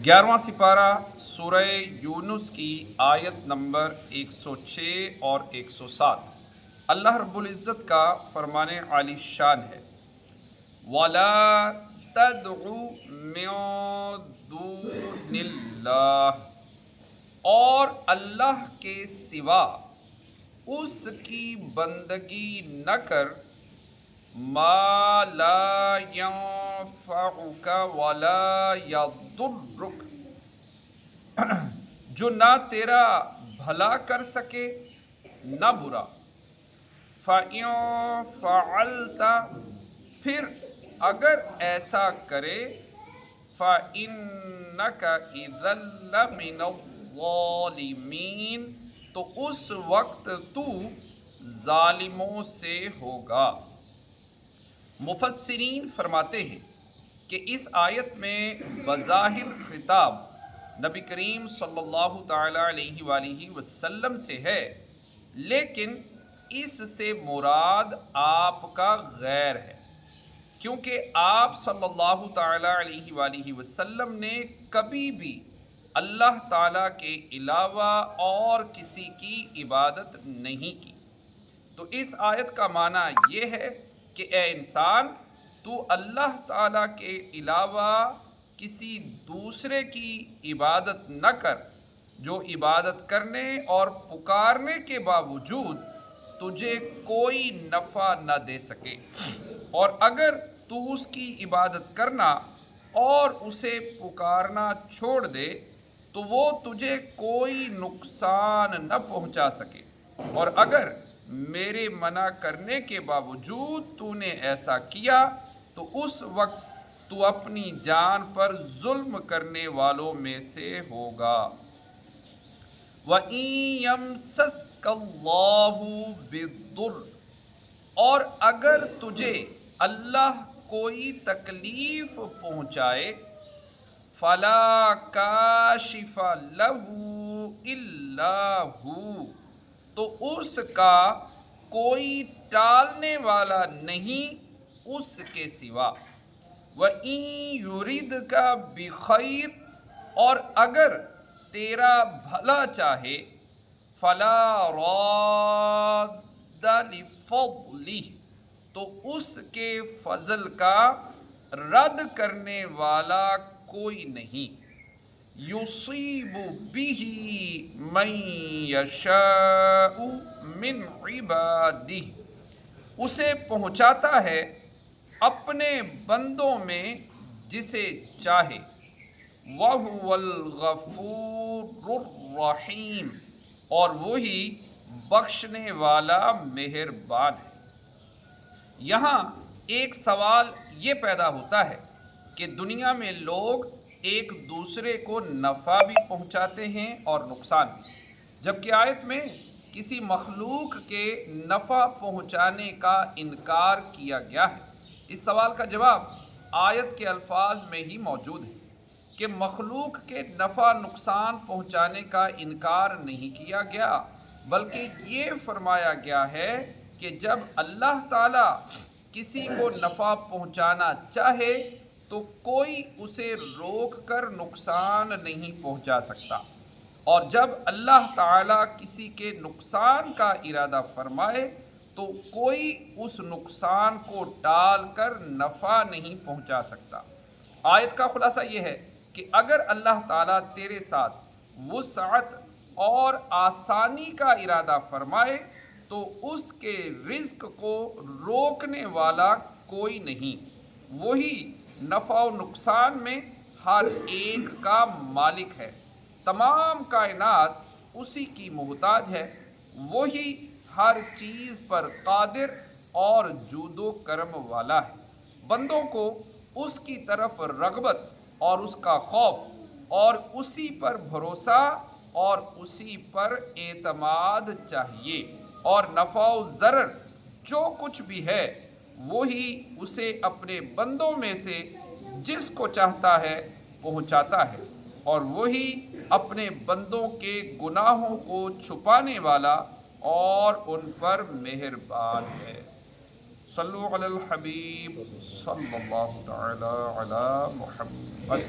11واں سپارہ سورہ یونس کی آیت نمبر 106 اور 107۔ اللہ رب العزت کا فرمان عالی شان ہے، وَلَا تَدْعُ مِن دُونِ اللَّهِ، اور اللہ کے سوا اس کی بندگی نہ کر، ما لا ينفعك ولا يضرك، جو نہ تیرا بھلا کر سکے نہ برا۔ فَإِن فَعَلْتَ، پھر اگر ایسا کرے، فَإِنَّكَ إِذًا لَّمِنَ الظَّالِمِينَ، تو اس وقت تو ظالموں سے ہوگا۔ مفسرین فرماتے ہیں کہ اس آیت میں بظاہر خطاب نبی کریم صلی اللہ تعالی علیہ وآلہ وسلم سے ہے، لیکن اس سے مراد آپ کا غیر ہے، کیونکہ آپ صلی اللہ تعالی علیہ وآلہ وسلم نے کبھی بھی اللہ تعالیٰ کے علاوہ اور کسی کی عبادت نہیں کی۔ تو اس آیت کا معنی یہ ہے کہ اے انسان، تو اللہ تعالیٰ کے علاوہ کسی دوسرے کی عبادت نہ کر، جو عبادت کرنے اور پکارنے کے باوجود تجھے کوئی نفع نہ دے سکے، اور اگر تو اس کی عبادت کرنا اور اسے پکارنا چھوڑ دے تو وہ تجھے کوئی نقصان نہ پہنچا سکے، اور اگر میرے منع کرنے کے باوجود تو نے ایسا کیا تو اس وقت تو اپنی جان پر ظلم کرنے والوں میں سے ہوگا۔ وَإِن يَمْسَسْكَ اللَّهُ بِالضُّرِّ، اور اگر تجھے اللہ کوئی تکلیف پہنچائے، فَلَا كَاشِفَ لَهُ إِلَّا هُوَ، تو اس کا کوئی ٹالنے والا نہیں اس کے سوا۔ وَإِن يُرِدْكَ بِخَيْرٍ، اور اگر تیرا بھلا چاہے، فَلَا رَادَّ لِفَضْلِهِ، تو اس کے فضل کا رد کرنے والا کوئی نہیں۔ یصیب بہ من یشاء من عبادہ، اسے پہنچاتا ہے اپنے بندوں میں جسے چاہے۔ وَهُوَ الْغَفُورُ الرَّحِيمُ، اور وہی بخشنے والا مہربان ہے۔ یہاں ایک سوال یہ پیدا ہوتا ہے کہ دنیا میں لوگ ایک دوسرے کو نفع بھی پہنچاتے ہیں اور نقصان بھی، جبکہ آیت میں کسی مخلوق کے نفع پہنچانے کا انکار کیا گیا ہے۔ اس سوال کا جواب آیت کے الفاظ میں ہی موجود ہے کہ مخلوق کے نفع نقصان پہنچانے کا انکار نہیں کیا گیا، بلکہ یہ فرمایا گیا ہے کہ جب اللہ تعالیٰ کسی کو نفع پہنچانا چاہے تو کوئی اسے روک کر نقصان نہیں پہنچا سکتا، اور جب اللہ تعالیٰ کسی کے نقصان کا ارادہ فرمائے تو کوئی اس نقصان کو ٹال کر نفع نہیں پہنچا سکتا۔ آیت کا خلاصہ یہ ہے کہ اگر اللہ تعالیٰ تیرے ساتھ وسعت اور آسانی کا ارادہ فرمائے تو اس کے رزق کو روکنے والا کوئی نہیں، وہی نفع و نقصان میں ہر ایک کا مالک ہے، تمام کائنات اسی کی محتاج ہے، وہی ہر چیز پر قادر اور جود و کرم والا ہے۔ بندوں کو اس کی طرف رغبت اور اس کا خوف اور اسی پر بھروسہ اور اسی پر اعتماد چاہیے، اور نفع و ضرر جو کچھ بھی ہے وہی اسے اپنے بندوں میں سے جس کو چاہتا ہے پہنچاتا ہے، اور وہی اپنے بندوں کے گناہوں کو چھپانے والا اور ان پر مہربان ہے۔ صلو علی الحبیب صلی اللہ تعالی علی محمد۔